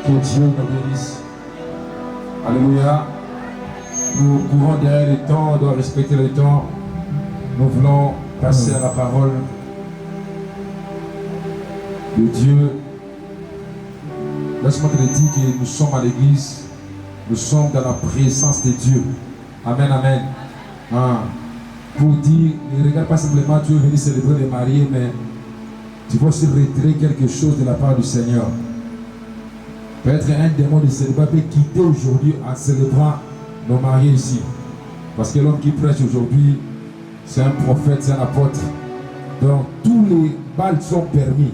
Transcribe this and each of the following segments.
Que Dieu nous bénisse. Alléluia. Nous courons derrière le temps, on doit respecter le temps. Nous voulons passer à la parole de Dieu. Laisse-moi te dire que nous sommes à l'église, nous sommes dans la présence de Dieu. Amen, amen. Pour dire, ne regarde pas simplement Dieu venir célébrer les mariés, mais tu vas aussi retirer quelque chose de la part du Seigneur. Peut-être un démon de célibat peut quitter aujourd'hui en célébrant nos mariés ici. Parce que l'homme qui prêche aujourd'hui, c'est un prophète, c'est un apôtre. Donc tous les balles sont permis.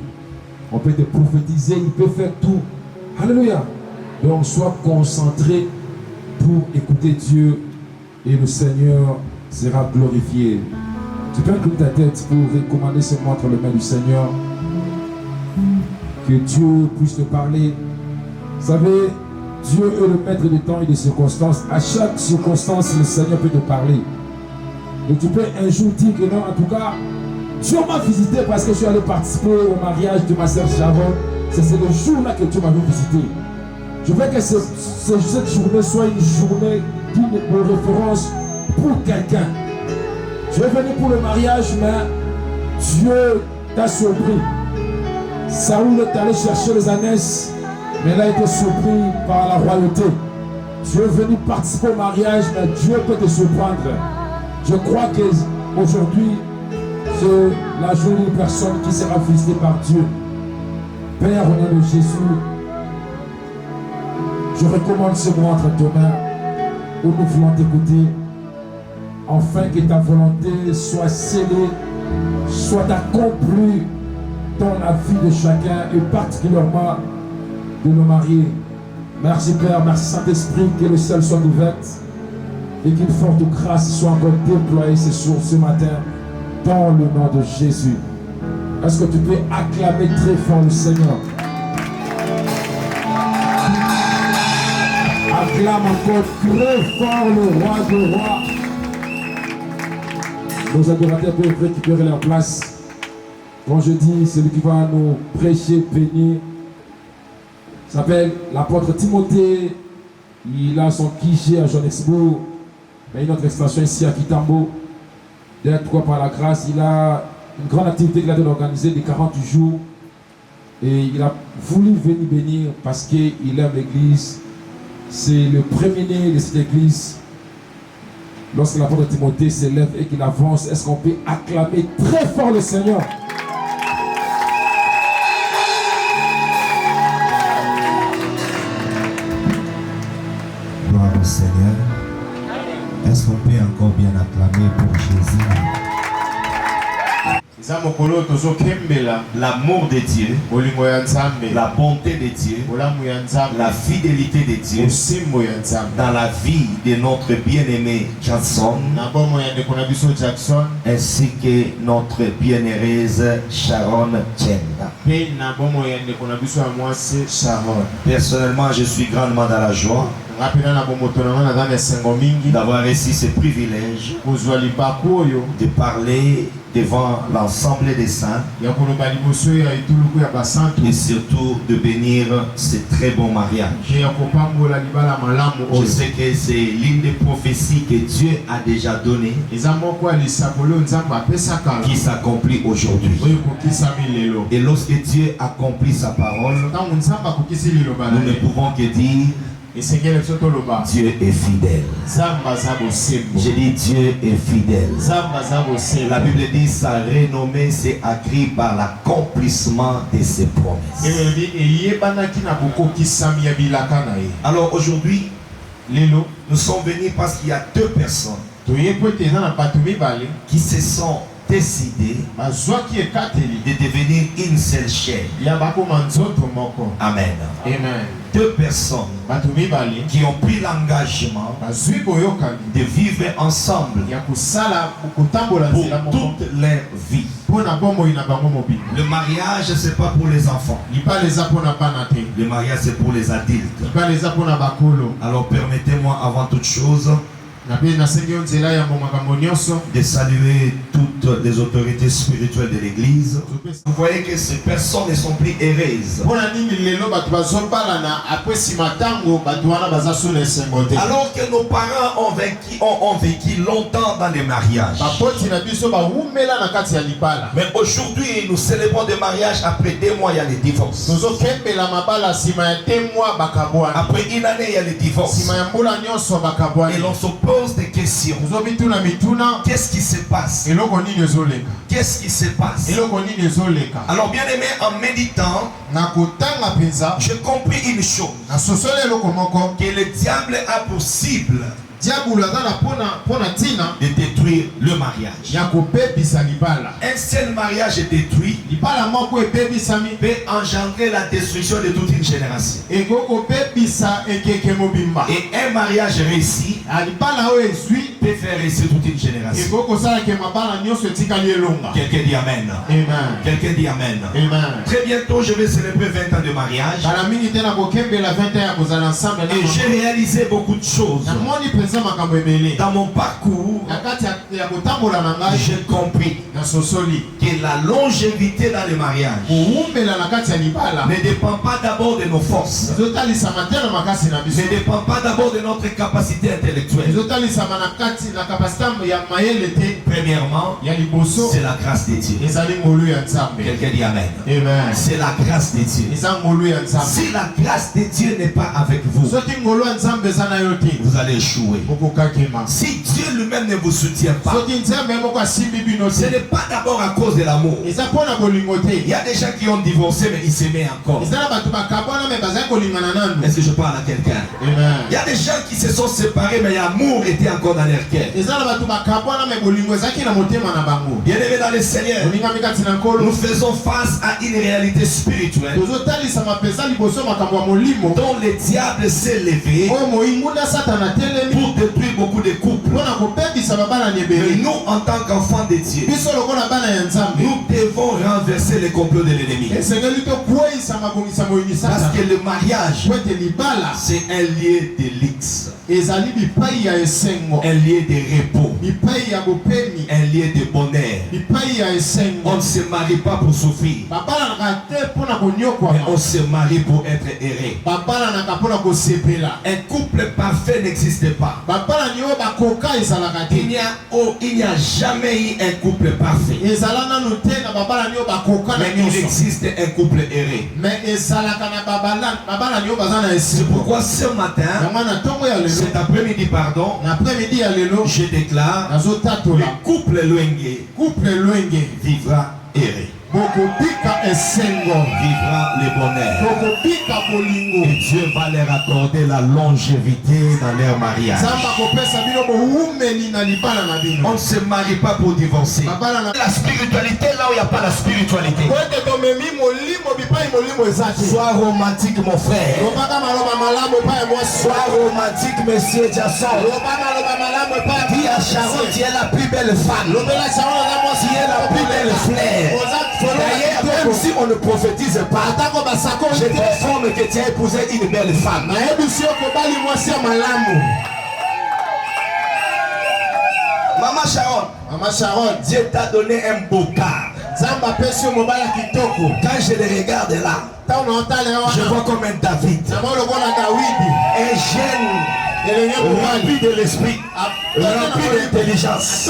On peut te prophétiser, il peut faire tout. Alléluia. Donc sois concentré pour écouter Dieu et le Seigneur sera glorifié. Tu peux incliner ta tête pour recommander ce mois entre les mains du Seigneur. Que Dieu puisse te parler. Vous savez, Dieu est le maître des temps et des circonstances. À chaque circonstance, le Seigneur peut te parler. Et tu peux un jour dire que non, en tout cas, Dieu m'a visité parce que je suis allé participer au mariage de ma sœur Sharon. C'est le jour-là que Dieu m'avait visité. Je veux que cette journée soit une journée de référence pour quelqu'un. Tu es venu pour le mariage, mais Dieu t'a surpris. Saoul est allé chercher les ânesses, mais là il était surpris par la royauté. Tu es venu participer au mariage, mais Dieu peut te surprendre. Je crois qu'aujourd'hui, c'est la jolie personne qui sera visitée par Dieu. Père, au nom de Jésus, je recommande ce mot entre tes mains où nous voulons t'écouter, afin que ta volonté soit scellée, soit accomplie dans la vie de chacun et particulièrement de nos mariés. Merci Père, merci Saint-Esprit, que le ciel soit ouvert et qu'une forte grâce soit encore déployée ce matin dans le nom de Jésus. Est-ce que tu peux acclamer très fort le Seigneur? Acclame encore très fort le roi des rois. Nos adorateurs peuvent récupérer leur place. Quand je dis celui qui va nous prêcher, bénir, s'appelle l'apôtre Timothée. Il a son quiché à Johannesburg. Il y a une autre extension ici à Kitambo. D'être quoi par la grâce, il a une grande activité qu'il a organisée de 40 jours. Et il a voulu venir bénir parce qu'il aime l'église. C'est le premier-né de cette église. Lorsque l'apôtre Timothée s'élève et qu'il avance, est-ce qu'on peut acclamer très fort le Seigneur? Gloire au Seigneur. Est-ce qu'on peut encore bien acclamer pour Jésus? L'amour de Dieu, la bonté de Dieu, la fidélité de Dieu dans la vie de notre bien-aimé Jackson, ainsi que notre bien-heureuse Sharon Chenda. Personnellement, je suis grandement dans la joie d'avoir reçu ce privilège de parler devant l'ensemble des saints et surtout de bénir ce très bon mariage. Je sais que c'est l'une des prophéties que Dieu a déjà données qui s'accomplit aujourd'hui. Et lorsque Dieu accomplit sa parole, nous ne pouvons que dire Dieu est fidèle. J'ai dit Dieu est fidèle. La Bible dit sa renommée s'est accrue par l'accomplissement de ses promesses. Alors aujourd'hui, nous sommes venus parce qu'il y a deux personnes qui se sont décidées de devenir une seule chair. Amen. Deux personnes qui ont pris l'engagement de vivre ensemble pour toute leur vie. Le mariage, ce n'est pas pour les enfants. Le mariage, c'est pour les adultes. Alors permettez-moi avant toute chose de saluer toutes les autorités spirituelles de l'église. Vous voyez que ces personnes ne sont plus heureuses. Alors que nos parents ont vécu longtemps dans les mariages. Mais aujourd'hui, nous célébrons des mariages après 2 mois, il y a les divorces. Après 1 année, il y a les divorces. Et l'on se pose des questions. Qu'est-ce qui se passe? Qu'est-ce qui se passe? Alors bien aimé, en méditant, j'ai compris une chose, que le diable a possible de détruire le mariage. Un seul mariage détruit peut engendrer la destruction de toute une génération. Et un mariage réussi peut faire réussir toute une génération. Quelqu'un dit Amen. Quelqu'un dit Amen. Très bientôt je vais célébrer 20 ans de mariage. Et j'ai réalisé beaucoup de choses. Dans mon parcours, j'ai compris que la longévité dans le mariage ne dépend pas d'abord de nos forces, ne dépend pas d'abord de notre capacité intellectuelle. Premièrement, c'est la grâce de Dieu. Quelqu'un dit Amen. C'est la grâce de Dieu. Si la grâce de Dieu n'est pas avec vous, vous allez échouer. Si Dieu lui-même ne vous soutient pas, ce n'est pas d'abord à cause de l'amour. Il y a des gens qui ont divorcé mais ils s'aimaient encore. Est-ce que je parle à quelqu'un? Il y a des gens qui se sont séparés mais l'amour était encore dans leur leur cœur. Bien-aimés dans le Seigneur, nous faisons face à une réalité spirituelle dont le diable s'est levé pour détruire beaucoup de couples. Mais nous, en tant qu'enfants de Dieu, nous devons renverser les complots de l'ennemi. Parce que le mariage, c'est un lieu de luxe, un lieu de repos, un lieu de bonheur. On ne se marie pas pour souffrir, mais on se marie pour être heureux. Un couple parfait n'existe pas. Il n'y a jamais eu un couple parfait, mais il existe un couple heureux. C'est pourquoi ce matin, cet après-midi, pardon, je déclare, le couple Luenge vivra heureux, vivra le bonheur, et Dieu va leur accorder la longévité dans leur mariage. On ne se marie pas pour divorcer. La spiritualité là où il n'y a pas la spiritualité. Sois romantique mon frère, sois romantique monsieur Jason. Dis à Sharon, tu es la plus belle femme, tu es la plus belle fleur. D'ailleurs, même si on ne prophétise pas, je t'informe que tu as épousé une belle femme. Maman Sharon, Dieu t'a donné un beau car. Quand je le regarde là, je vois comme un David, un jeune rempli de l'esprit, rempli d'intelligence,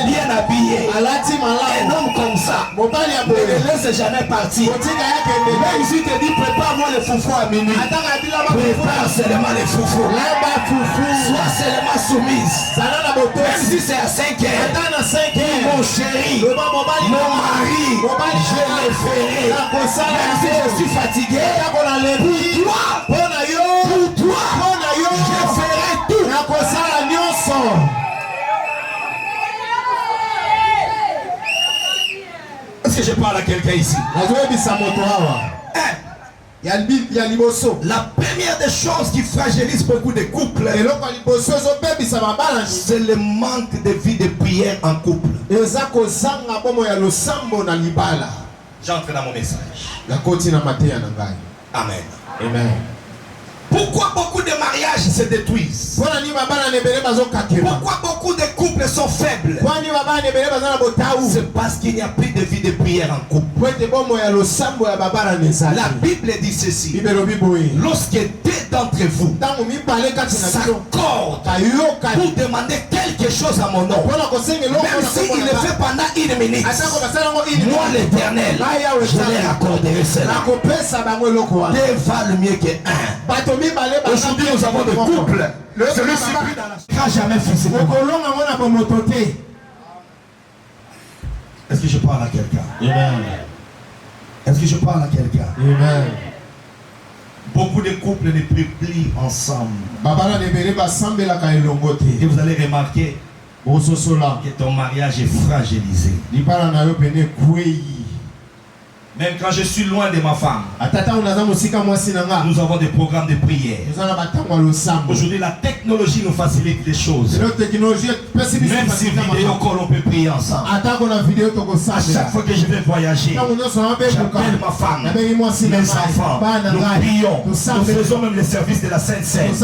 bien habillé, un homme comme ça, ne le laisse jamais partir. Même si tu te dis prépare-moi le foufou à minuit, prépare seulement le foufou, sois seulement soumise. Même si c'est à 5 heures, mon chéri, mon mari, je le ferai. Même si je suis fatigué, pour toi, je ferai tout. Est-ce que je parle à quelqu'un ici? La première des choses qui fragilise beaucoup de couples, c'est le manque de vie de prière en couple. J'entre dans mon message. Amen. Amen. Pourquoi beaucoup de mariages se détruisent? Pourquoi beaucoup de couples sont faibles? C'est parce qu'il n'y a plus de vie de prière en couple. La Bible dit ceci: lorsque deux d'entre vous s'accordent pour demander quelque chose à mon nom, même s'il le fait pendant une minute, moi l'Éternel, je leur accorderai cela. Deux valent mieux que un. Aujourd'hui nous avons des couples. Celui-ci n'a jamais physiquement. Est-ce que je parle à quelqu'un? Est-ce que je parle à quelqu'un? Beaucoup de couples ne prient plus ensemble. Et vous allez remarquer que ton mariage est fragilisé. Même quand je suis loin de ma femme, nous avons des programmes de prière. Aujourd'hui, la technologie nous facilite les choses. Même si vidéo call, on peut prier ensemble. À chaque fois que je vais voyager, j'appelle ma femme, mes enfants, nous prions. Nous faisons même le service de la Sainte Seine.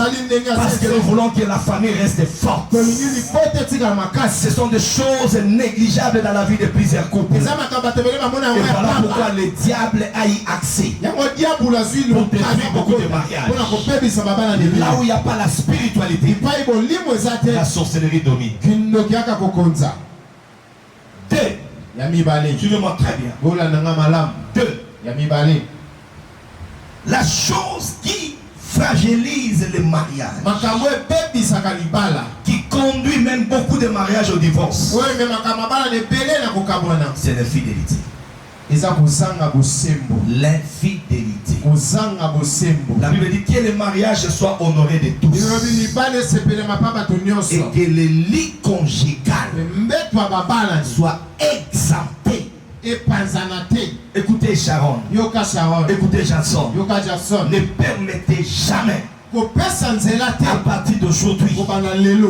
Parce que nous voulons que la famille reste forte. Ce sont des choses négligeables dans la vie de plusieurs couples. Et voilà pourquoi le diable a eu accès pour détruire beaucoup de mariages. Là où il n'y a pas la spiritualité, la sorcellerie domine. Deux, suivez-moi très bien. Deux, la chose qui fragilise le mariage, qui conduit même beaucoup de mariages au divorce, c'est l'infidélité. L'infidélité. La Bible dit que le mariage soit honoré de tous. Et que le lit conjugal soit exempté. Écoutez Sharon. Écoutez Jackson. Ne permettez jamais à partir d'aujourd'hui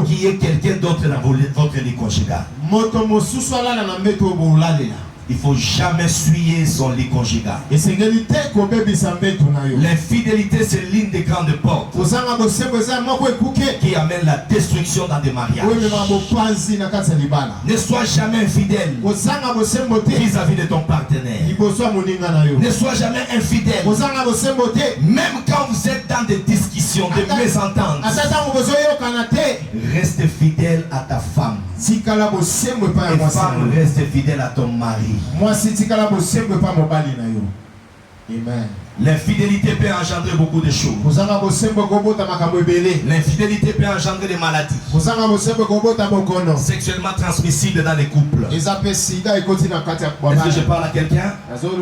qu'il y ait quelqu'un d'autre dans votre lit conjugal. Il ne faut jamais suyer son lit conjugal. L'infidélité, c'est l'une des grandes portes qui amène la destruction dans des mariages. Ne sois jamais infidèle vis-à-vis de ton partenaire. Ne sois jamais infidèle. Même quand vous êtes dans des discussions, des mésententes, reste fidèle à ta femme. Et femme, reste fidèle à ton mari. Amen. L'infidélité peut engendrer beaucoup de choses. L'infidélité peut engendrer des maladies sexuellement transmissibles dans les couples. Est-ce que je parle à quelqu'un?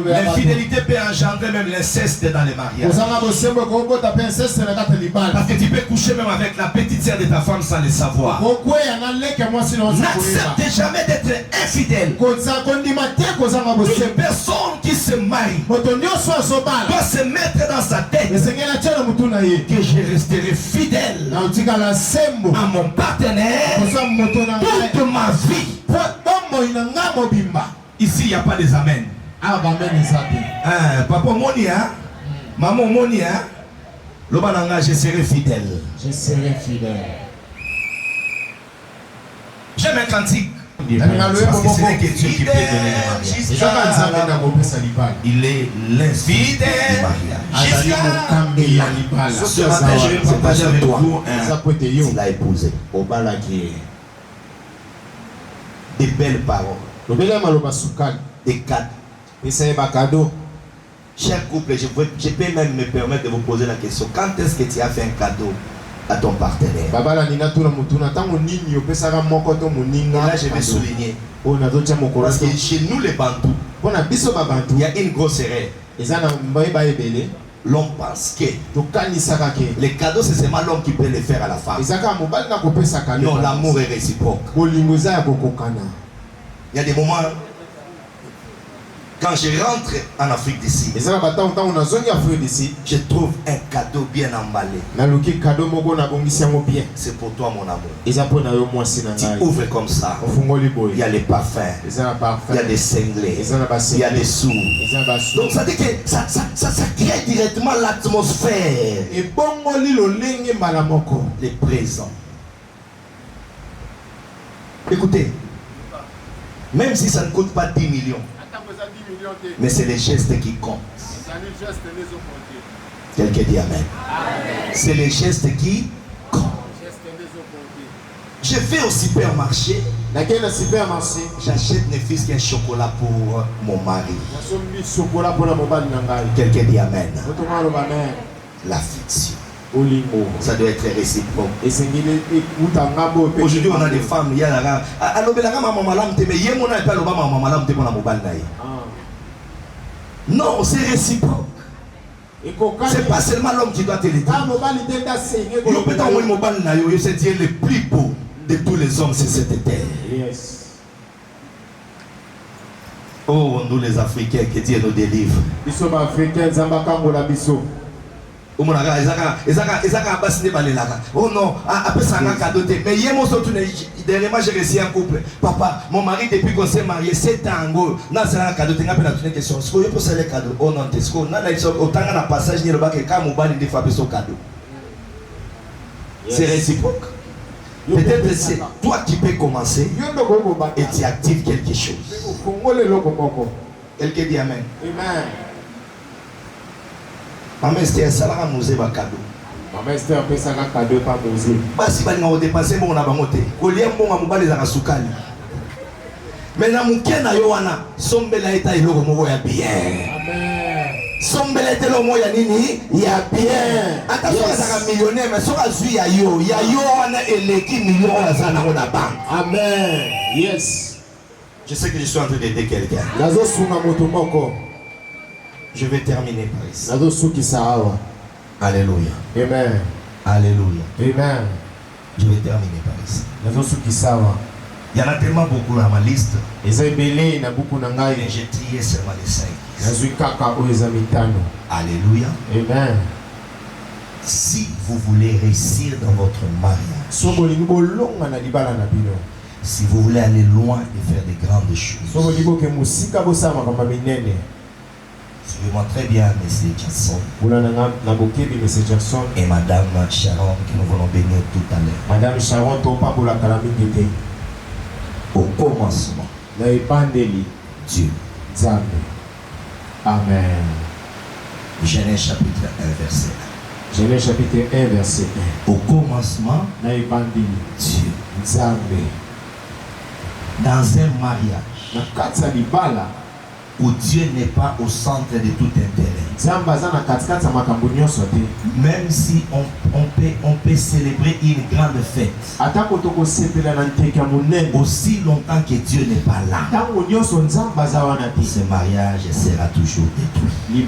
L'infidélité peut engendrer même l'inceste dans les mariages. Parce que tu peux coucher même avec la petite sœur de ta femme sans le savoir. N'accepte jamais d'être infidèle. Une personne qui se marie doit se mettre dans sa tête que je resterai fidèle à mon partenaire toute ma vie. Ici il n'y a pas des amens. Papa Monia, maman Monia, l'obananga, je serai fidèle. Je serai fidèle. J'aime un cantique. Parce que ce n'est que Dieu qui peut donner le mariage. Il est l'infidèle jusqu'à ce matin, je vais partager avec vous il a épousé des belles paroles, des cadeaux. Cher couple, je peux même me permettre de vous poser la question. Quand est-ce que tu as fait un cadeau à ton partenaire? Et là, je vais souligner. Parce que chez nous, les Bantous, il y a une grosse erreur. L'homme pense que les cadeaux, c'est seulement l'homme qui peut les faire à la femme. Non, l'amour est réciproque. Il y a des moments. Quand je rentre en Afrique d'ici, je trouve un cadeau bien emballé. C'est pour toi, mon amour. Tu ouvres comme ça. Il y a les parfums, il y a des cinglés, il y a des sous. Donc ça dit que ça crée directement l'atmosphère. Les présents. Écoutez, même si ça ne coûte pas 10 millions, mais c'est les gestes qui comptent. Quelqu'un dit amen. C'est les gestes qui comptent. Je vais au supermarché. J'achète ne fût-ce qu'un chocolat pour mon mari. Quelqu'un dit amen. L'affection. Ça doit être réciproque. Aujourd'hui, on a des femmes. Il y a la non, c'est réciproque. C'est pas seulement l'homme qui doit te le dire. Le plus beau de tous les hommes, c'est cette terre. Oh, nous les Africains, que Dieu nous délivre. Oh non, après ça, on a cadeau. Mais hier, dernièrement, j'ai reçu un couple. Papa, mon mari, depuis qu'on s'est marié, 7 ans, non, c'est un cadeau. Tu as une question. Est-ce que vous poser le cadeau? Oh non, est-ce que vous avez un passage qui est quand vous avez fait son cadeau? C'est réciproque. Peut-être c'est toi qui peux commencer et tu actives quelque chose. Quelqu'un dit amen. Amen. Maman Esther, ça va nous aider cadeau. Maman Esther, peut ça cadeau pas poser. Bah si on a dépensé bon on a bangoté. Collier bon à mobali za sukali. Mais na mukena yo wana sombela eta iloko moko ya bien. Amen. Sombela eta lo moya nini? Ya bien. Attention ça millionnaire mais soka zui ya yo wana eleki million za na banque. Amen. Yes. Je sais que je suis en train d'aider quelqu'un. Je vais terminer par ici. Alléluia. Amen. Alléluia. Amen. Je vais terminer par ici. Il y en a tellement beaucoup dans ma liste. Mais j'ai trié seulement les 5. Alléluia. Amen. Si vous voulez réussir dans votre mariage, si vous voulez aller loin et faire des grandes choses, suivez-moi très bien, M. Jackson et Madame Sharon, que nous voulons bénir tout à l'heure. Madame Sharon, Au commencement, Dieu. Amen. Genèse chapitre 1, verset 1. Genèse chapitre 1, verset 1. Au commencement, Dieu. Dans un mariage où Dieu n'est pas au centre de tout intérêt, même si on peut célébrer une grande fête, aussi longtemps que Dieu n'est pas là, ce mariage sera toujours détruit.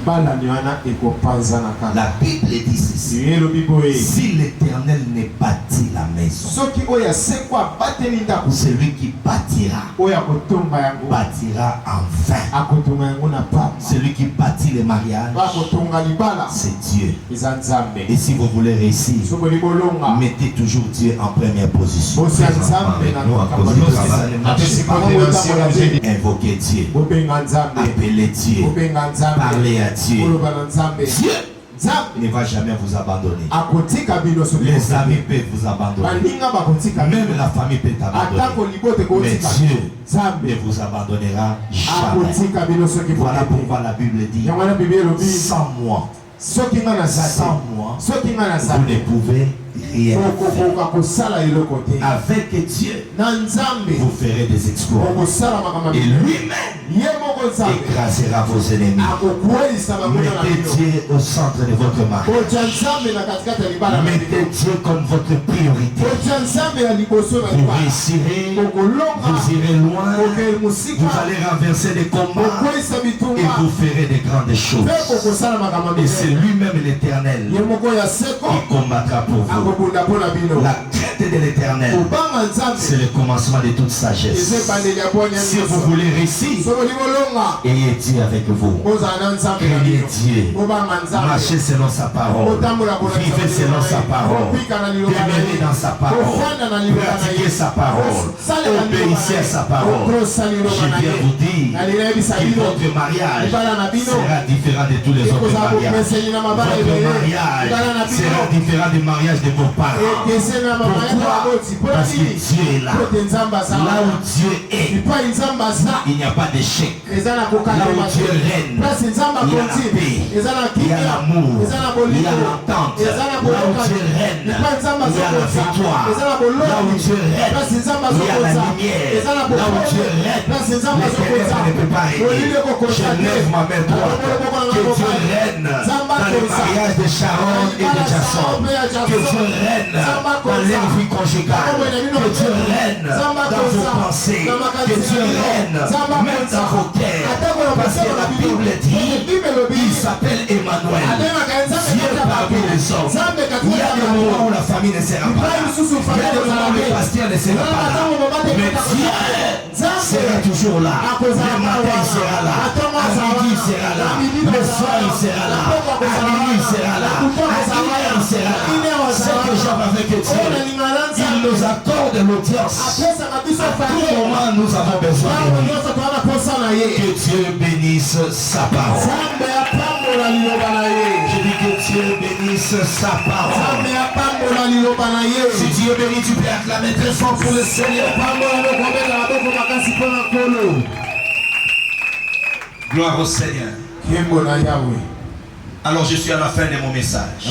La Bible dit ceci: si l'Éternel ne bâtit la maison, celui qui bâtira en vain. Celui qui bâtit les mariages, c'est Dieu. Et si vous voulez réussir, mettez toujours Dieu en première position. Invoquez Dieu, appelez Dieu, parlez à Dieu. Dieu ne va jamais vous abandonner. Les amis peuvent vous abandonner, même la famille peut t'abandonner, mais Dieu ne vous abandonnera jamais. Voilà pourquoi la Bible dit: sans moi, vous ne pouvez rien faire. Avec Dieu, vous ferez des exploits. Et lui-même écrasera vos ennemis. Mettez Dieu au centre de votre mariage. Mettez Dieu comme votre priorité. Vous réussirez, vous irez loin, vous allez renverser des combats et vous ferez des grandes choses. Et c'est lui-même l'Éternel qui combattra pour vous. La crainte de l'Éternel, c'est le commencement de toute sagesse. Si vous voulez réussir, ayez Dieu avec vous. Craignez Dieu. Marchez selon sa parole. Vivez selon sa parole. Demeurez dans sa parole. Pratiquez sa parole. Obéissez à sa parole. Je viens vous dire que votre mariage sera différent de tous les autres mariages. Votre mariage sera différent du mariage de vos parents. Pourquoi? Parce que Dieu est là. Là où Dieu est, il n'y a pas d'échec. Là où Dieu règne, il y a la paix, il y a l'amour, il y a l'entente. Là où Dieu règne, il y a la victoire. Là où Dieu règne, il y a la lumière. Là où Dieu règne, les ténèbres ne peuvent pas régner. Je lève ma main droite. Que Dieu règne dans le mariage de Sharon et de Jackson. Que Dieu règne dans leur vie conjugale. Que Dieu règne dans vos pensées. Que Dieu règne même dans vos cœurs. Parce que la Bible dit, il s'appelle Emmanuel, Dieu parmi les hommes. Il y a des moments où la famille ne sera pas là. Il y a des moments où le pasteur ne sera pas là. Mais Dieu sera toujours là. Le matin il sera là. À midi il sera là. Le soir il sera là. À minuit il sera là. À 1h il sera là. C'est que j'aime avec Dieu. Il nous accorde l'audience. À tout moment nous avons besoin de lui. Que Dieu bénisse sa parole. Je dis que Dieu bénisse sa parole. Si Dieu bénit, tu peux acclamer très fort pour le Seigneur. Gloire au Seigneur. Alors je suis à la fin de mon message.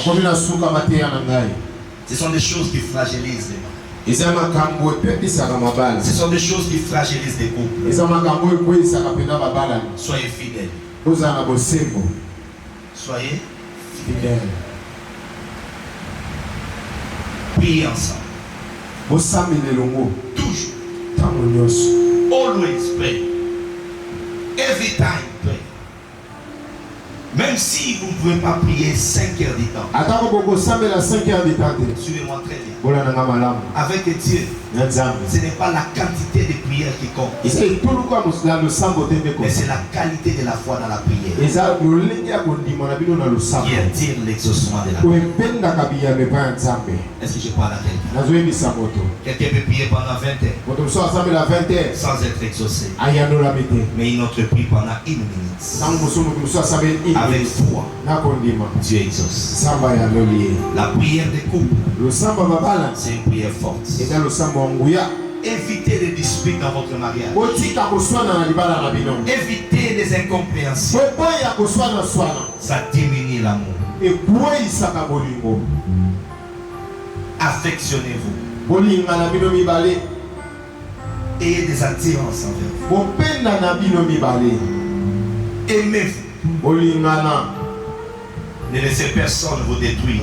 Ce sont des choses qui fragilisent les mariages. Ce sont des choses qui fragilisent les couples. Soyez fidèles. Soyez fidèles. Priez ensemble. Toujours. Always pray. Every time pray. Même si vous ne pouvez pas prier 5 heures du temps. Suivez-moi très bien. Avec Dieu, ce n'est pas la quantité de prières qui compte. Mais c'est la qualité de la foi dans la prière qui attire l'exaucement de la prière. Est-ce que je parle à quelqu'un? Quelqu'un peut prier pendant 20 heures sans être exaucé. Mais une autre prie pendant 1 minute. Avec foi, Dieu exauce. La prière des couples, c'est une prière forte. Évitez les disputes dans votre mariage. Évitez les incompréhensions. Ça diminue l'amour. Affectionnez-vous. Ayez des attirances envers vous. Aimez-vous. Ne laissez personne vous détruire.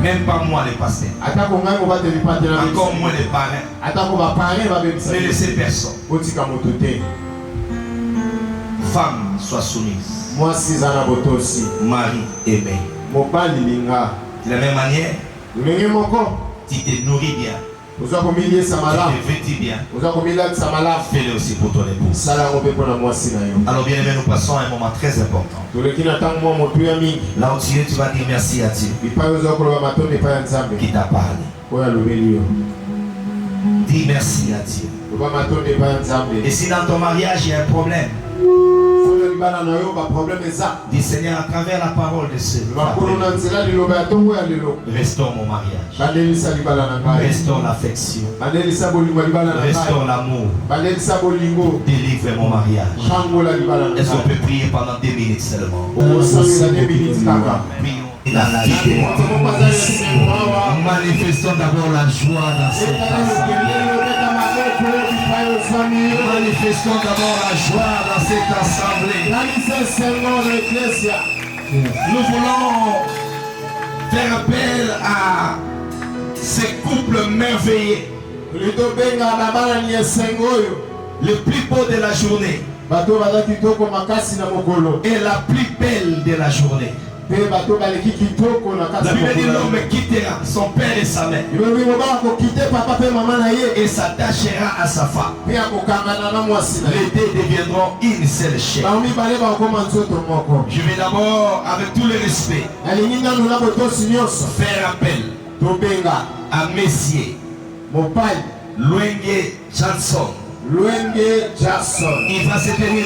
Même pas moi les pasteurs. Encore moins les parrains. Ne laissez personne. Femme, sois soumise. Mari, aimé. De la même manière, tu te nourris bien. Tu te vêtis bien. Fais-le aussi pour ton épouse. Alors bien aimé, nous passons à un moment très important. Là où tu es, tu vas dire merci à Dieu qui t'a parlé. Dis merci à Dieu. Et si dans ton mariage il y a un problème, dis Seigneur, à travers la parole de ce restaure mon mariage, restaure l'affection, restaure l'amour, délivre mon mariage. Est-ce qu'on peut prier pendant 2 minutes seulement? Prions. Manifestons d'abord la joie dans cette assemblée. Manifestons d'abord la joie dans cette assemblée. Nous voulons faire appel à ces couples merveilleux, le plus beau de la journée et la plus belle de la journée. La Bible dit l'homme quittera son père et sa mère et s'attachera à sa femme. Les deux deviendront une seule chair. Je vais d'abord, avec tout le respect, faire appel à messieurs Luenge Jackson. Il va se tenir.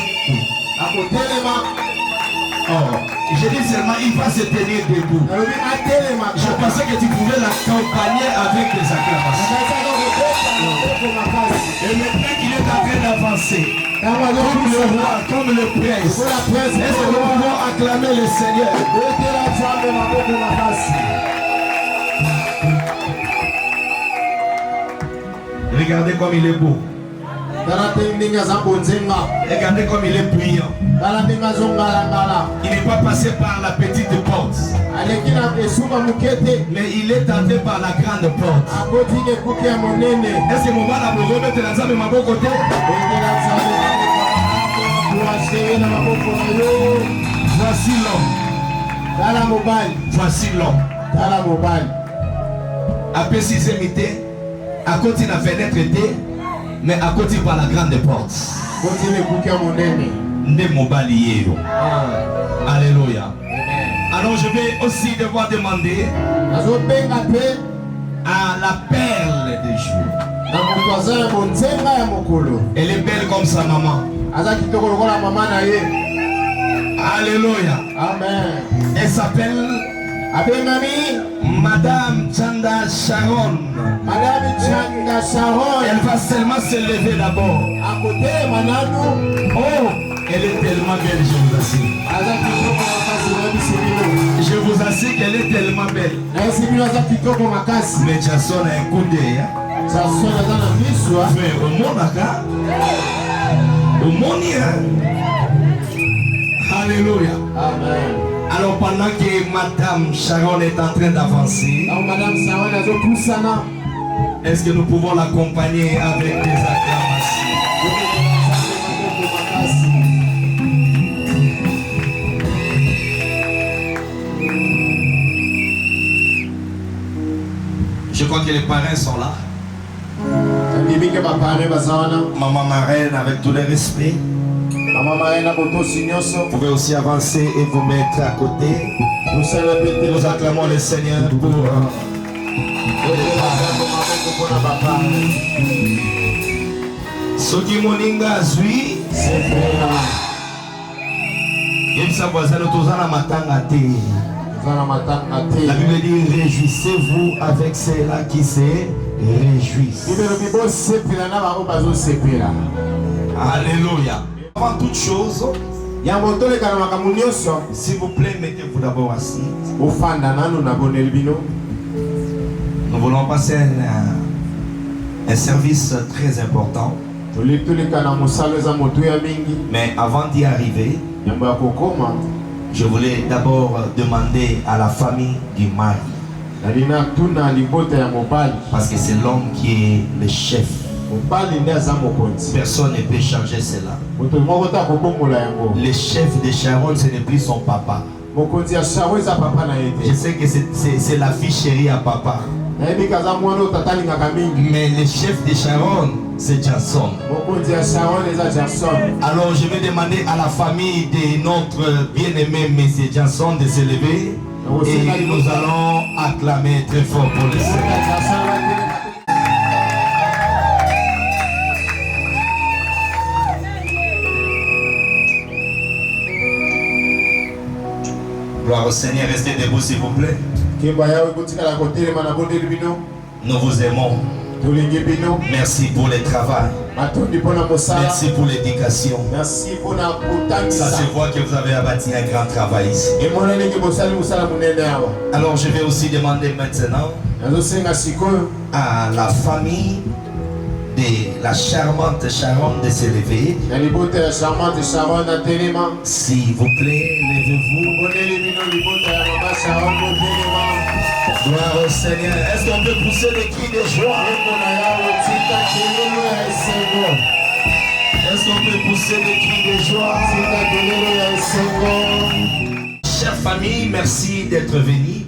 Oh, je dis seulement il va se tenir debout. Je pensais que tu pouvais l'accompagner avec des acclamations. Et maintenant qu'il est en train d'avancer, comme le roi, comme le prince, est-ce que nous pouvons acclamer le Seigneur? Regardez comme il est beau. Regardez comme il est brillant. Il n'est pas passé par la petite porte, mais il est entré par la grande porte. Est-ce que mon va vous remettre la zame ma bon côté? Voici l'homme. Voici l'homme. Après 6 émités, à côté de la fenêtre était, mais à côté par la grande porte. Alléluia. Alors je vais aussi devoir demander à la perle de Dieu. Elle est belle comme sa maman. Alléluia. Amen. Elle s'appelle Madame Chanda Sharon. Elle va seulement se lever d'abord. Oh, elle est tellement belle, je vous assure. Je vous assure qu'elle est tellement belle. Mais Jason a un coup d'œil. Mais au monde, au monde, alléluia. Amen. Alors pendant que Madame Sharon est en train d'avancer, Est-ce que nous pouvons l'accompagner avec des acclamations? Je crois que les parrains sont là. Maman marraine, avec tout le respect. Vous pouvez aussi avancer et vous mettre à côté. Nous acclamons le Seigneur pour ce qui moninga zui. La Bible dit réjouissez-vous avec ceux-là qui se réjouissent. Alléluia. Avant toute chose, s'il vous plaît, mettez-vous d'abord assis. Nous voulons passer un service très important. Mais avant d'y arriver, je voulais d'abord demander à la famille du mari. Parce que c'est l'homme qui est le chef. Personne ne peut changer cela. Le chef de Sharon, ce n'est plus son papa. Je sais que c'est la fille chérie à papa. Mais le chef de Sharon, c'est Jason. Alors je vais demander à la famille de notre bien-aimé monsieur Jason de se lever. Et nous allons acclamer très fort pour le Seigneur. Gloire au Seigneur, restez debout s'il vous plaît. Nous vous aimons. Merci pour le travail. Merci pour l'éducation. Ça se voit que vous avez abattu un grand travail ici. Alors je vais aussi demander maintenant à la famille de la charmante Sharon de se lever. S'il vous plaît, levez-vous. Gloire au Seigneur. Est-ce qu'on peut pousser des cris de joie? Est-ce qu'on peut pousser des cris de joie? Chère famille, merci d'être venus.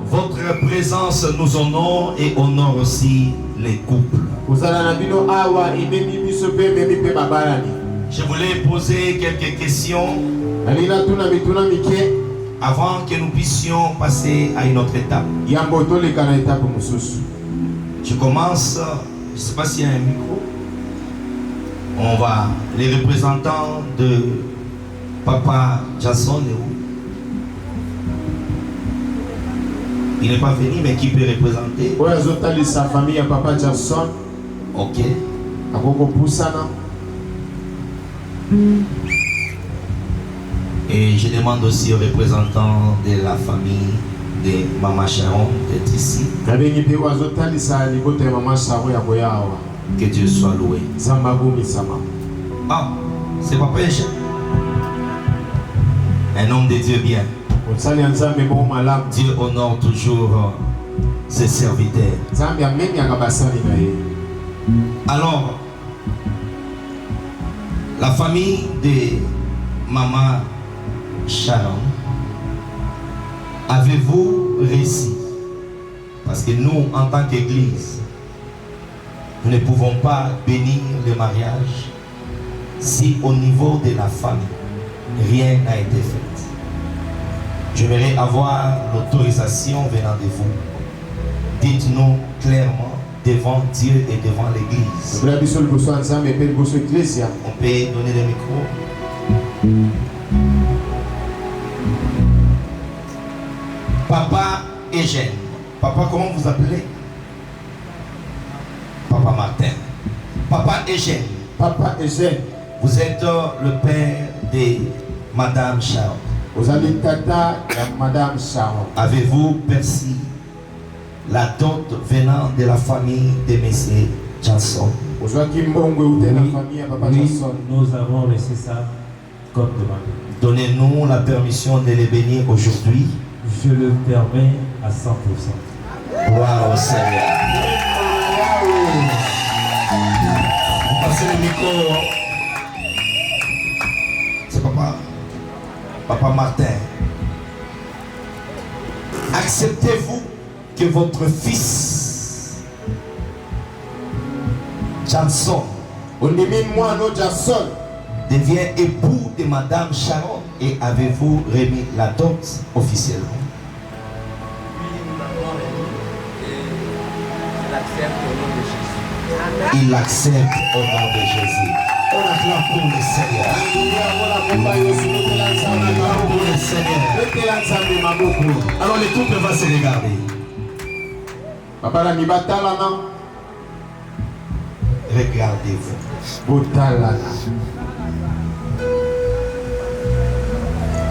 Votre présence nous honore et honore aussi les couples. Je voulais poser quelques questions avant que nous puissions passer à une autre étape. Je commence, je ne sais pas s'il y a un micro. On va, les représentants de Papa Jason est où? Il n'est pas venu, mais qui peut représenter? Sa famille à Papa Jason. Ok. Et je demande aussi aux représentants de la famille de Maman Sharon d'être ici. Que Dieu soit loué. Ah, c'est Papa Echen. Un homme de Dieu bien. Dieu honore toujours ses serviteurs. Alors, la famille de Maman Sharon, avez-vous réussi? Parce que nous, en tant qu'Église, nous ne pouvons pas bénir le mariage si au niveau de la famille, rien n'a été fait. J'aimerais avoir l'autorisation venant de vous. Dites-nous clairement devant Dieu et devant l'Église. On peut donner le micro. Papa Eugène. Papa, comment vous appelez? Papa Martin. Papa Eugène. Papa Eugène. Vous êtes le père de Madame Sharon. Vous avez tata Madame Sharon. Avez-vous perçu la dot venant de la famille de M. Jason? Oui, nous avons reçu ça comme demandé. Donnez-nous la permission de les bénir aujourd'hui. Je le permets à 100%. Gloire au Seigneur. Vous passez le micro. C'est Papa Martin. Acceptez-vous que votre fils Johnson devient époux de Madame Sharon et avez-vous remis la dot officiellement? Il accepte au nom de Jésus. On acclame pour le Seigneur. On acclame pour le Seigneur. Alors les couples vont se regarder. Regardez-vous.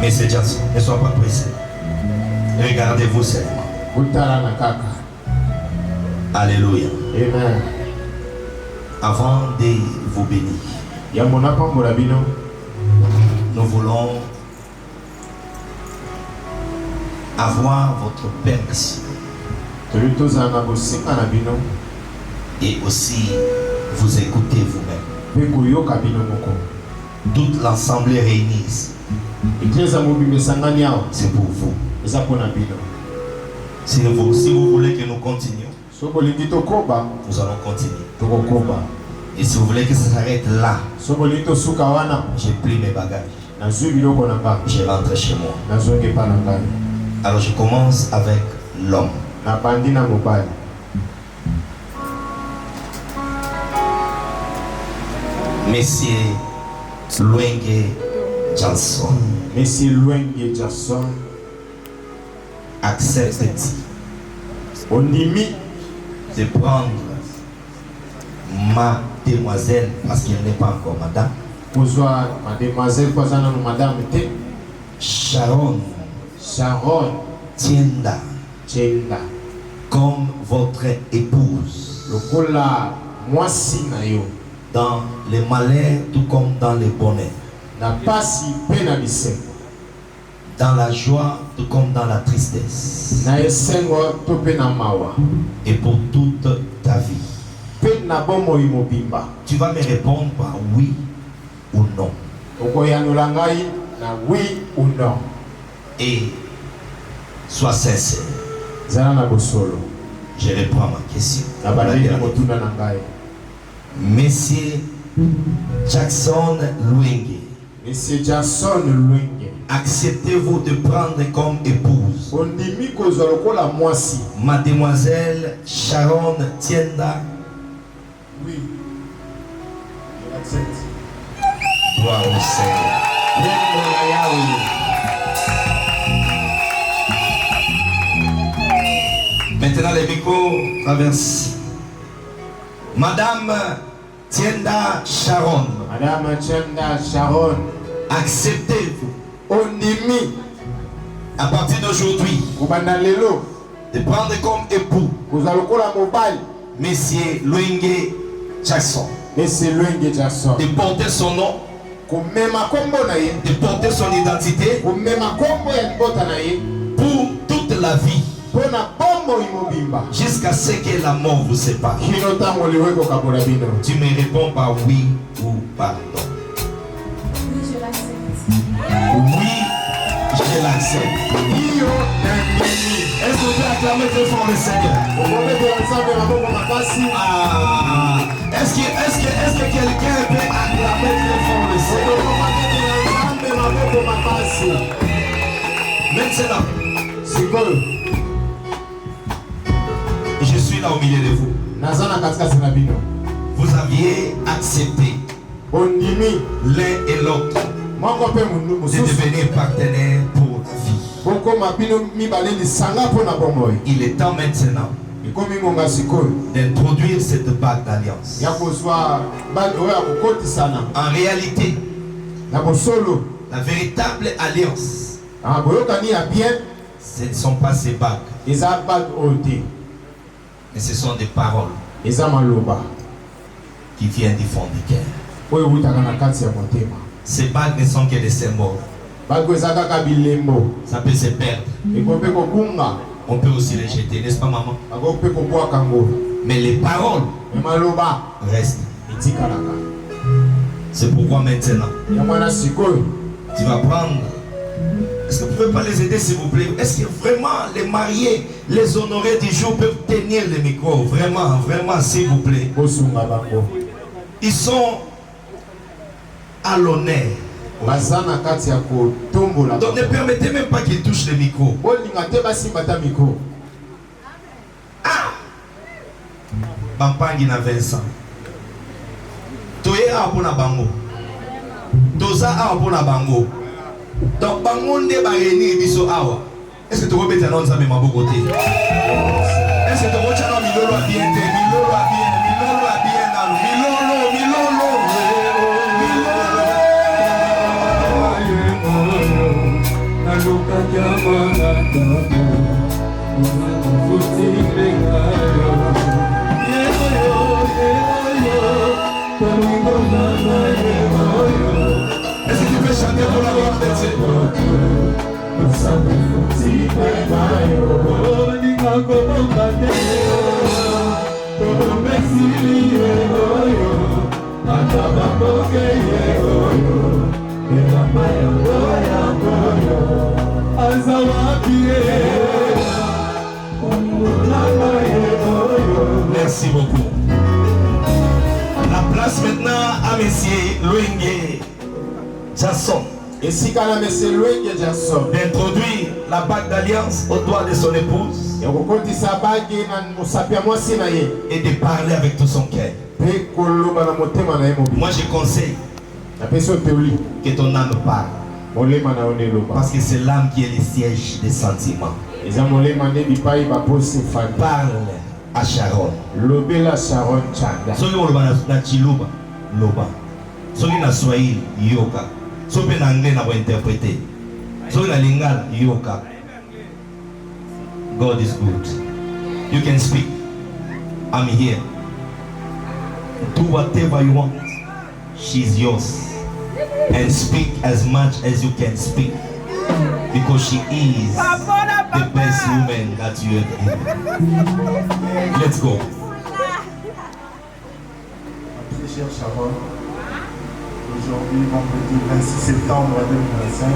Monsieur Johnson, ne sois pas pressé. Regardez-vous seulement. Alléluia. Amen. Avant de vous bénir, nous voulons avoir votre permission et aussi vous écouter vous-même. Toute l'assemblée réunie, c'est pour vous. Si vous voulez que nous continuions, nous allons continuer. Et si vous voulez que ça s'arrête là, j'ai pris mes bagages. Je rentre chez moi. Alors je commence avec l'homme. Monsieur Luenge Johnson. Monsieur Luenge Johnson. Accepte-t-il de prendre ma demoiselle, parce qu'elle n'est pas encore madame, Sharon Tienda, comme votre épouse, dans les malheurs tout comme dans les bonheurs, dans la joie tout comme dans la tristesse, et pour toute ta vie. Tu vas me répondre par oui ou non. Et sois sincère. Je reprends ma question. Monsieur Jackson Luenge. Monsieur Jackson Luenge. Acceptez-vous de prendre comme épouse Mademoiselle Sharon Tienda? Oui, je l'accepte. Gloire au Seigneur. Maintenant les micros traversent. Madame Tienda Sharon. Madame Tienda Sharon. Acceptez-vous à partir d'aujourd'hui de prendre comme époux Monsieur Luenge Jackson, de porter son nom, de porter son identité pour toute la vie, jusqu'à ce que la mort vous sépare. Tu me réponds par oui ou par non. Oui, je l'accepte. Est-ce que vous pouvez acclamer très fort le Seigneur? Est-ce que quelqu'un peut acclamer très fort le Seigneur? Maintenant, je suis là au milieu de vous. Vous aviez accepté l'un et l'autre de devenir partenaires pour la vie. Il est temps maintenant d'introduire cette bague d'alliance. En réalité, la véritable alliance, ce ne sont pas ces bagues, mais ce sont des paroles qui viennent du fond du cœur. Ces bagues ne sont que des symboles. Ça peut se perdre. On peut aussi les jeter, n'est-ce pas maman? Ako pe ko boa kango. Mais les paroles Me maloba. restent. Itikalaka. C'est pourquoi maintenant, Ya mwana sikoyo. tu vas prendre. Est-ce que vous pouvez pas les aider s'il vous plaît? Est-ce que vraiment les mariés, les honorés du jour peuvent tenir le micro? Vraiment, vraiment s'il vous plaît. Bosunga bango. Ils sont à l'honneur. Bazana kati ya ko tombola. Donc ne permettez même pas qu'ils touchent le micro. Bolinga te basimba ta micro. Bampangi na Vincent. Toye a pona bango. Toza a pona bango. Donc bango nde ba réunir biso awa. Est-ce que tu veux mettre dans ça même à beau côté? Est-ce que tu veux tchana milolo a bien te, milolo a bien, milolo a bien dans milolo, milolo. Est-ce que tu peux chanter pour la gloire de Dieu? Merci beaucoup. La place maintenant à Monsieur Luenge Jason Esikala Monsieur Luenge Jason d'introduire la bague d'alliance au doigt de son épouse ya kokotisa bagi na mosapi ya mwasi na ye et de parler avec tout son cœur. mpe koloba na motema na ye mobili. Moi je conseille napesi yo teoli que ton âme parle molema na yo nde eloba parce que c'est l'âme qui est le siège des sentiments. eza molema nde bipai baposi fani. Parle à Sharon. lobela Sharon Chanda. Soki oloba na Chiluba loba. Soki na Swahili yoka. Soki na anglais na interpréter. Soki na lingala yoka. God is good. You can speak. I'm here. Do whatever you want. She's yours. And speak as much as you can speak. Because she is the best woman that you have ever. Let's go. Très chère Sharon, aujourd'hui, vendredi 26 septembre 2025,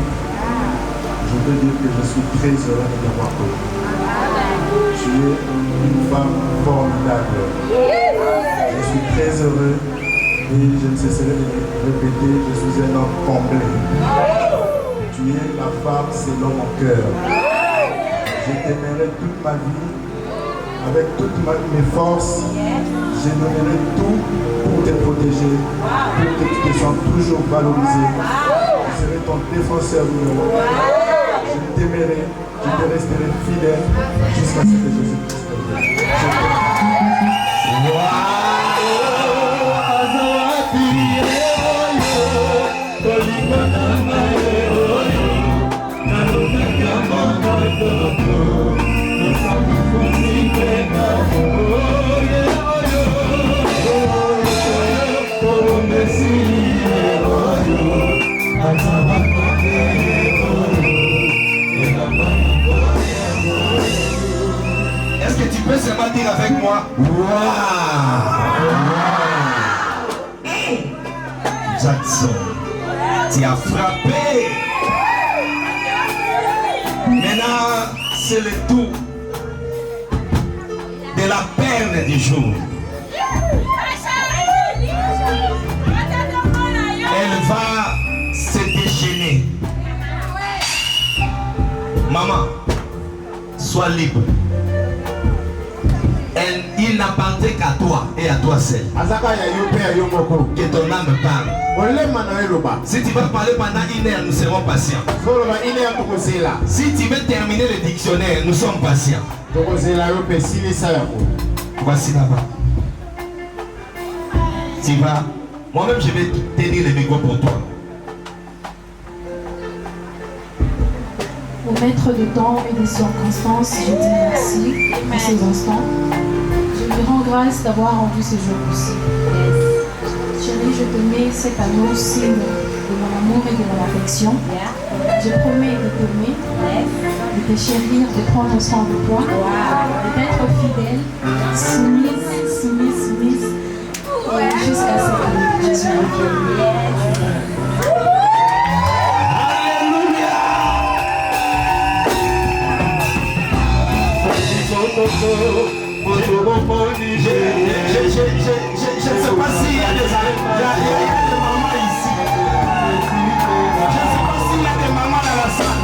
je veux dire que je suis très heureux de t'avoir connue. Tu es une femme formidable. Je suis très heureux et je ne cesserai de le répéter, je suis un homme comblé. Tu es la femme selon mon cœur. Je t'aimerai toute ma vie, avec toutes mes forces. Je donnerai tout pour te protéger, pour que tu te sentes toujours valorisé. Je serai ton défenseur numéro 1. Je t'aimerai, je te resterai fidèle jusqu'à ce que Jésus-Christ revienne. Est-ce que tu peux seulement dire avec moi? Jackson, tu as frappé. Maintenant, c'est le tour de la perle du jour. Elle va se déchaîner. Maman, sois libre. Il n'appartient qu'à toi et à toi seul. Que ton âme parle. Si tu vas parler pendant 1 heure, nous serons patients. Si tu veux terminer le dictionnaire, nous sommes patients. Voici là-bas. Tu vas. Moi-même, je vais tenir le micro pour toi. Au maître du temps et des circonstances, je dis merci pour ces instants. Je lui rends grâce d'avoir rendu ce jour possible. Chérie, je te mets cet anneau signe de mon amour et de mon affection. Je promets de t'aimer de te chérir, de prendre soin de toi, d'être fidèle, soumise, jusqu'à ce que Jésus revienne. Je ne sais pas s'il y a des mamans ici. Je ne sais pas s'il y a des mamans dans la salle.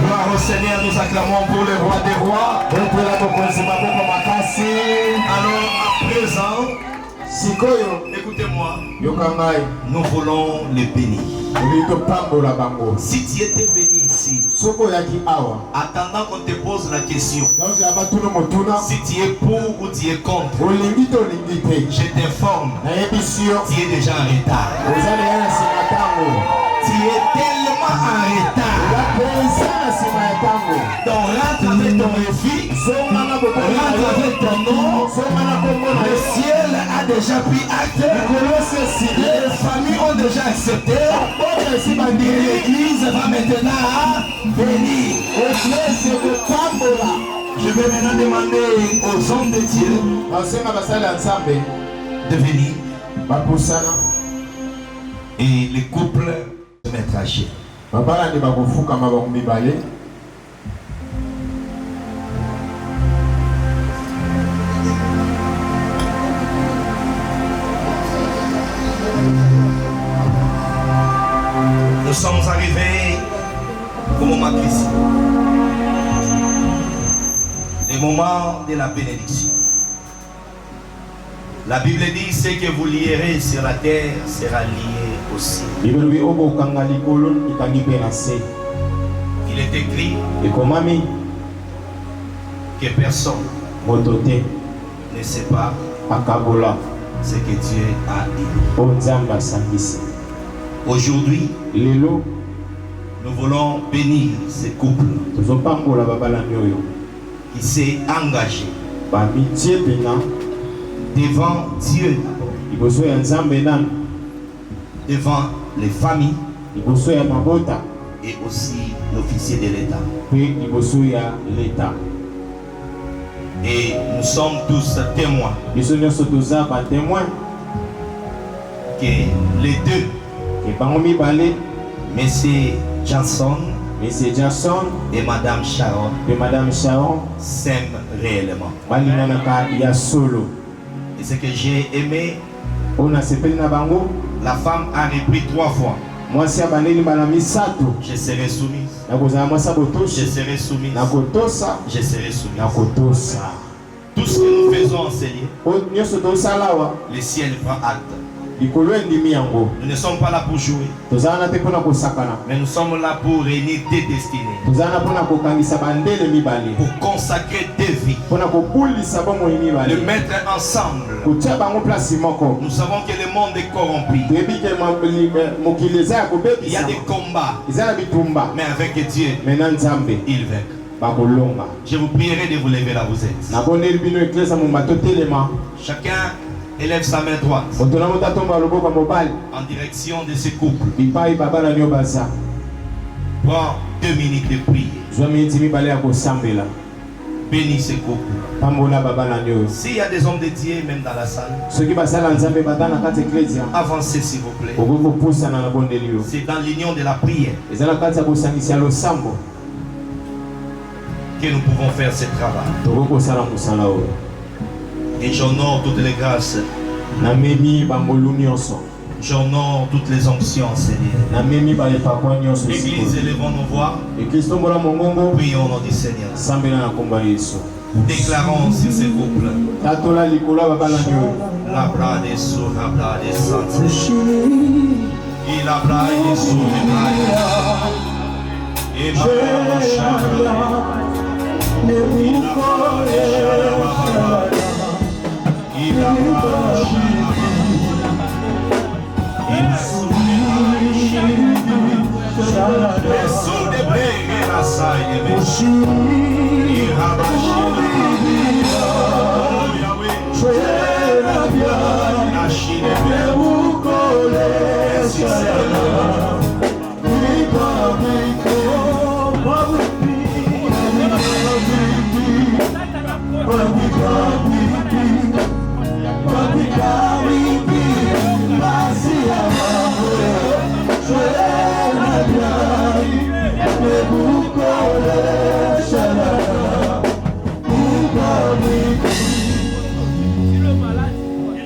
Gloire au Seigneur, nous acclamons pour le roi des rois. Alors à présent, écoutez-moi, nous voulons le bénir. Si tu étais béni ici, attendant qu'on te pose la question, si tu es pour ou tu es contre, je t'informe, tu es déjà en retard. Tu es tellement en retard. Donc rentre avec ton refus, rentre avec ton nom. Le ciel a déjà pris acte. Les familles ont déjà accepté. Et l'église va maintenant bénir. Je vais maintenant demander aux hommes de Dieu de venir. Et les couples se mettre à chier. Nous sommes arrivés au moment précis. Le moment de la bénédiction. La Bible dit ce que vous lierez sur la terre sera lié au ciel. Il est écrit que personne ne sait pas ce que Dieu a dit. Aujourd'hui, nous voulons bénir ces couples qui s'est engagé devant Dieu, devant les familles et aussi l'officier de l'État. Et nous sommes tous témoins que les deux, Monsieur Johnson et Madame Sharon s'aiment réellement. Et ce que j'ai aimé, la femme a repris 3 fois. Je serai soumise. Je serai soumise. Je serai soumise. Tout ce que nous faisons en Seigneur, le ciel prend acte. Nous ne sommes pas là pour jouer, mais nous sommes là pour réunir des destinées, pour consacrer des vies, le mettre ensemble. Nous savons que le monde est corrompu. Il y a des combats, mais avec Dieu, il vainc. Je vous prierai de vous lever là où vous êtes. Chacun élève sa main droite en direction de ce couple. Prends 2 minutes de prière. Bénis ce couple. S'il y a des hommes de Dieu même dans la salle, avancez s'il vous plaît. C'est dans l'union de la prière que nous pouvons faire ce travail. Et j'honore toutes les grâces. J'honore toutes les onctions, Seigneur. Église, élevons nos voix. Prions au nom du Seigneur. Déclarons sur ces couples. La brade sur la brade sainte. Il a braillé sous les brailles. Et ma il a sous des blés et la saille il a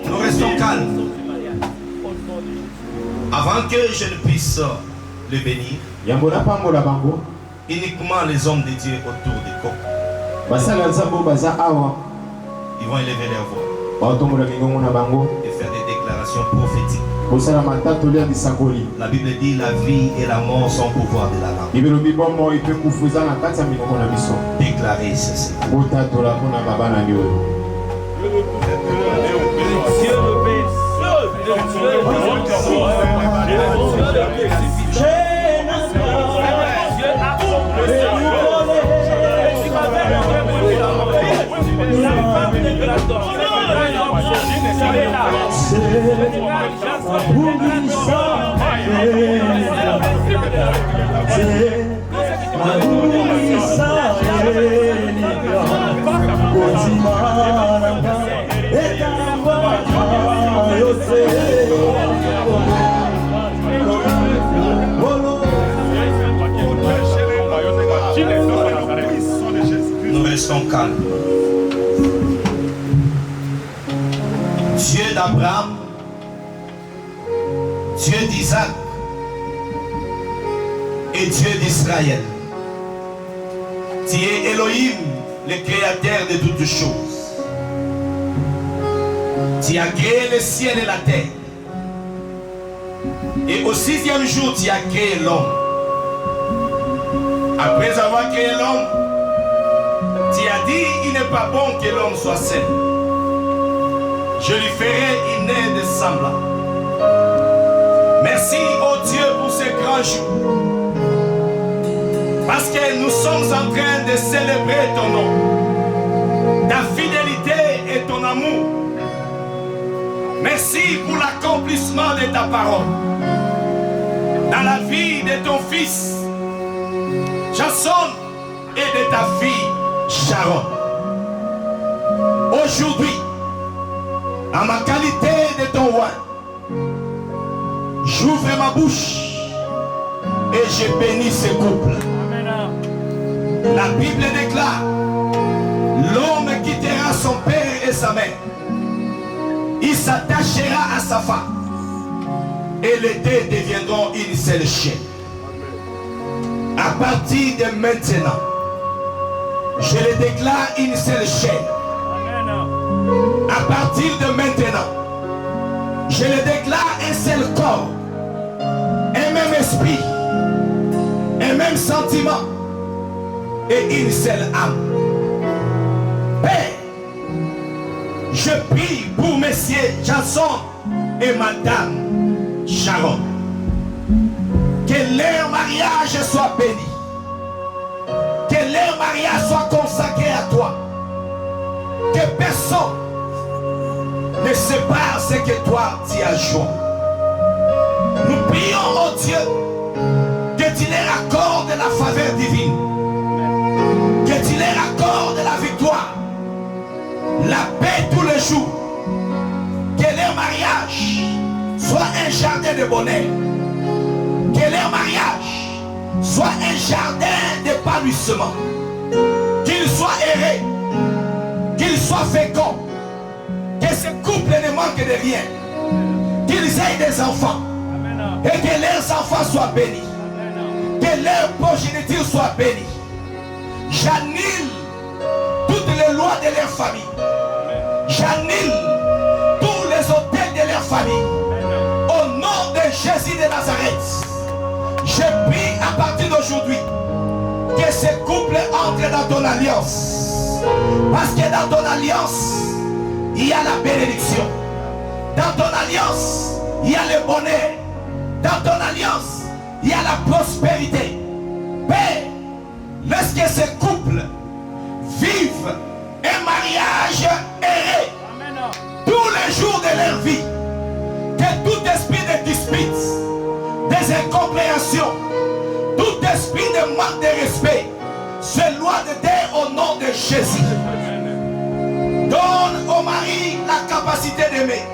Nous restons calmes. Avant que je ne puisse le bénir, uniquement les hommes de Dieu autour des corps, ils vont élever leur voix et faire des déclarations prophétiques. La Bible dit la vie et la mort sont au pouvoir de la langue. Déclarez ceci. Nous restons calmes. Dieu d'Abraham, Dieu d'Isaac et Dieu d'Israël. Tu es Elohim, le créateur de toutes choses. Tu as créé le ciel et la terre. Et au 6e jour, tu as créé l'homme. Après avoir créé l'homme, tu as dit, il n'est pas bon que l'homme soit seul. Je lui ferai une aide semblable. Merci, oh Dieu, pour ce grand jour. Parce que nous sommes en train de célébrer ton nom, ta fidélité et ton amour. Merci pour l'accomplissement de ta parole dans la vie de ton fils Jason et de ta fille Sharon. Aujourd'hui, en ma qualité de ton roi, j'ouvre ma bouche et je bénis ce couple. La Bible déclare, l'homme quittera son père et sa mère. Il s'attachera à sa femme. Et les deux deviendront une seule chair. À partir de maintenant, je le déclare une seule chair. À partir de maintenant, je le déclare un seul corps, un même esprit, un même sentiment et une seule âme. Père, je prie pour messieurs Jason et madame Sharon. Que leur mariage soit béni. Que leur mariage soit consacré à toi. Que personne ne sépare ce que toi tu as joint. Nous prions, oh Dieu, que tu leur accordes la faveur divine. Que tu leur accordes la victoire. La paix tous les jours. Que leur mariage soit un jardin de bonheur. Que leur mariage soit un jardin d'épanouissement. Qu'il soit erré. Qu'il soit fécond. Que ce couple ne manque de rien. Qu'ils aient des enfants. Et que leurs enfants soient bénis. Que leur progéniture soit bénie. J'annule toutes les lois de leur famille. J'annule tous les hôtels de leur famille. Au nom de Jésus de Nazareth. aujourd'hui que ce couple entre dans ton alliance. Parce que dans ton alliance, il y a la bénédiction. Dans ton alliance, il y a le bonheur. Dans ton alliance, il y a la prospérité. Père, lorsque ces couples vivent un mariage heureux tous les jours de leur vie, que tout esprit de dispute, des incompréhensions, tout esprit de manque de respect s'éloigne d'eux au nom de Jésus. Donne au mari la capacité d'aimer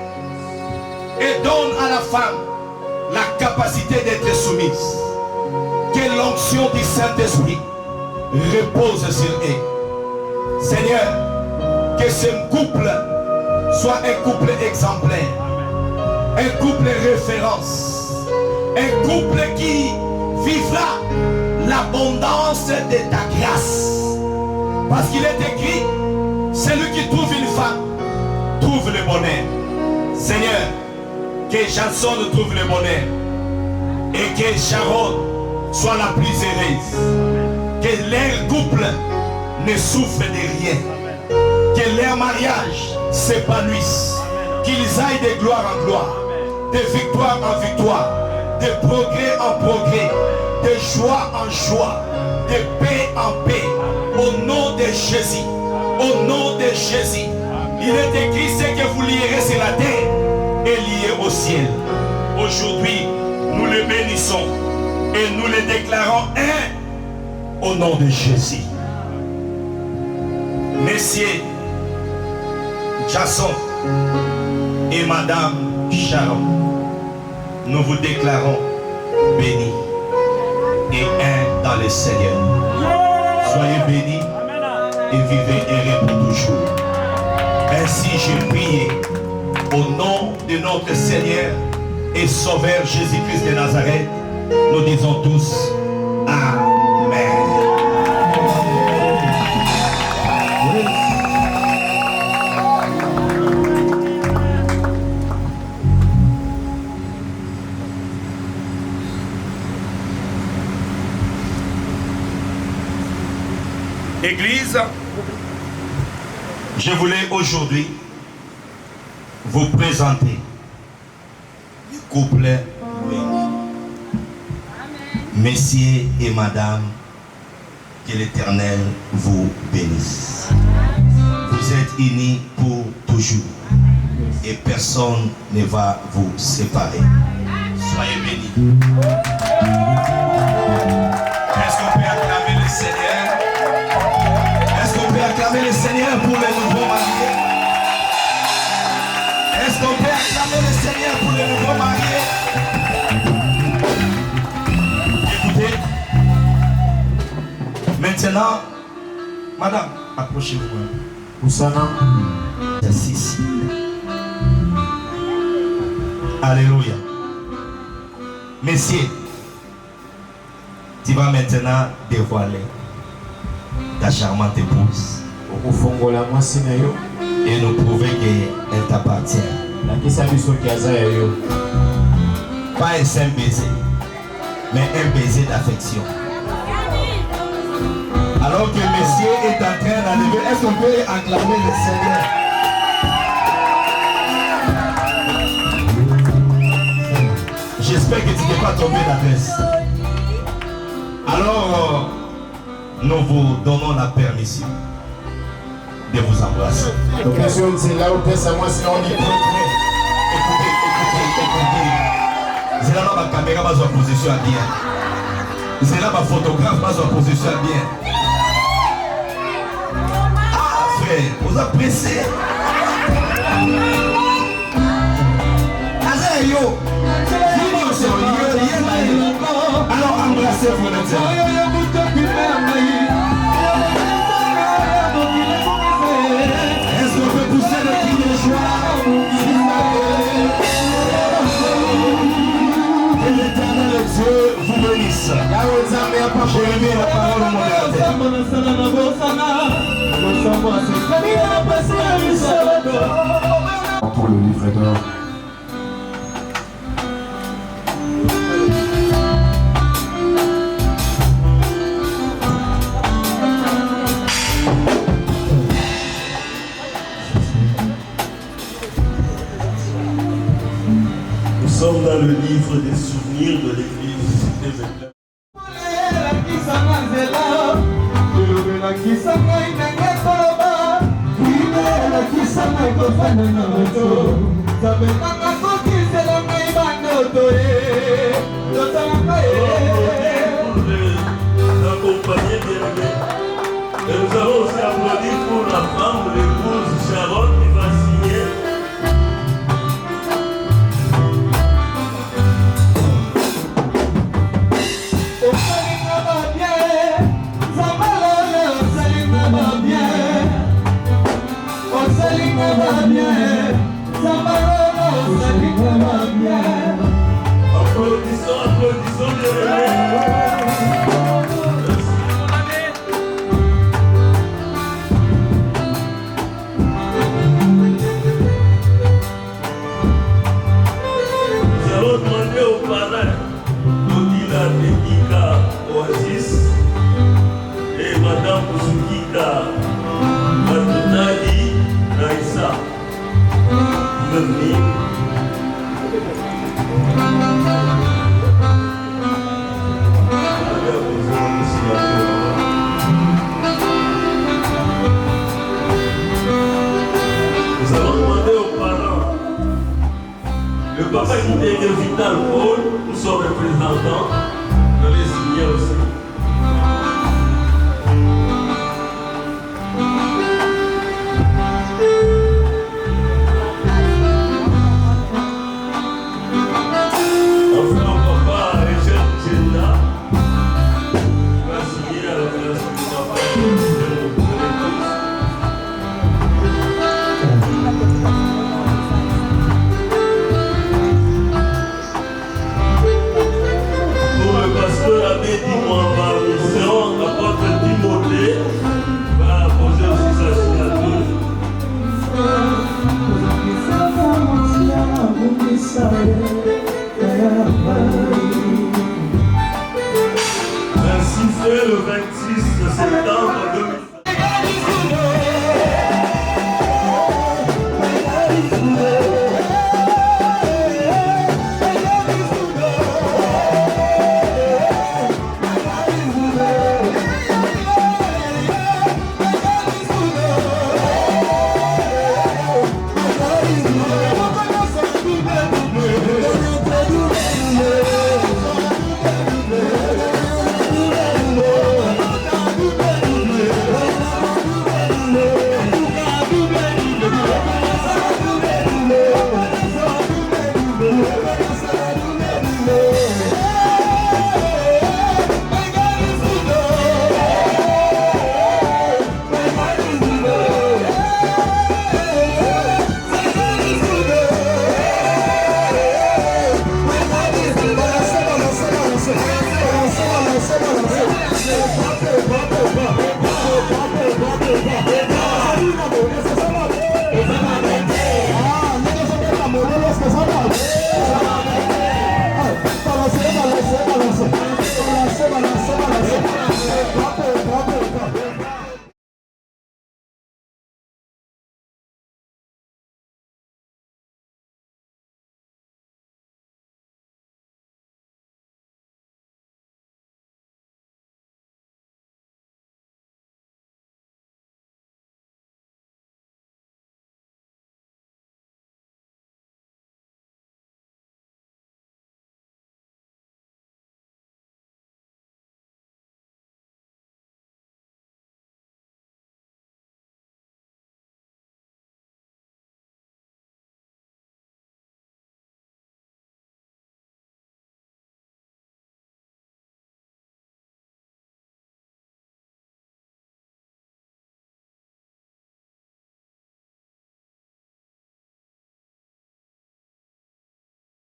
et donne à la femme la capacité d'être soumise. Que l'onction du Saint-Esprit repose sur eux. Seigneur, que ce couple soit un couple exemplaire, un couple référence, un couple qui vivra l'abondance de ta grâce. Parce qu'il est écrit, celui qui trouve une femme trouve le bonheur. Seigneur, que Jason trouve le bonheur et que Sharon soit la plus heureuse. Que leur couple ne souffre de rien. Que leur mariage s'épanouisse. Qu'ils aillent de gloire en gloire, de victoire en victoire, de progrès en progrès, de joie en joie, de paix en paix. Au nom de Jésus. Au nom de Jésus. Il est écrit ce que vous lierez sur la terre et lié au ciel. Aujourd'hui, nous le bénissons et nous le déclarons un au nom de Jésus. Messieurs Jason et Madame Sharon, nous vous déclarons bénis et un dans le Seigneur. Soyez bénis et vivez heureux pour toujours. Ainsi j'ai prié au nom de notre Seigneur et Sauveur Jésus-Christ de Nazareth. Nous disons tous Amen. Église, je voulais aujourd'hui vous présenter le couple Messieurs et Madame, que l'Éternel vous bénisse. Vous êtes unis pour toujours et personne ne va vous séparer. Soyez bénis. Est-ce qu'on peut acclamer le Seigneur? Est-ce qu'on peut acclamer le Seigneur pour les nouveaux mariés? Est-ce qu'on peut acclamer le Seigneur pour les nouveaux mariés? Écoutez, maintenant, madame, approchez-vous. Oussana. Assis. Alléluia. Messieurs, tu vas maintenant dévoiler ta charmante épouse et nous prouver qu'elle t'appartient. Pas un simple baiser, mais un baiser d'affection. Alors que Messieurs est en train d'arriver, est-ce qu'on peut acclamer le Seigneur? J'espère que tu n'es pas tombé d'adresse. Alors, nous vous donnons la permission de vous embrasser. Donc, c'est là où ça moi, c'est on dit Écoutez. C'est là ma caméra va en position à bien. C'est là ma photographe va en position à bien. Ah frère, vous appréciez. Yo. Alors embrassez-vous maintenant. Est-ce qu'on peut pousser le cri de joie? Que l'Éternel Dieu vous bénisse. J'ai aimé la parole au modèle. Pour le livret d'or. sommes dans le livre des souvenirs de l'église des Éclats. Et nous allons aussi applaudir pour la femme, l'épouse Sharon qui va signer. Applaudissons, applaudissons, nous allons demander au parrain Odila Nekika Oasis et Madame Bouzukika Matutali Naïssa de venir. Nous allons demander aux parents, le papa qui était Vital Paul, ou son représentant, de les signer aussi. Enfin, au papa Régent Tchenda, qui va signer à la place du papa de l'épouse. Pour le pasteur Abbé Dimouamba, mission, apôtre Timothée va poser aussi sa signature. Sarah,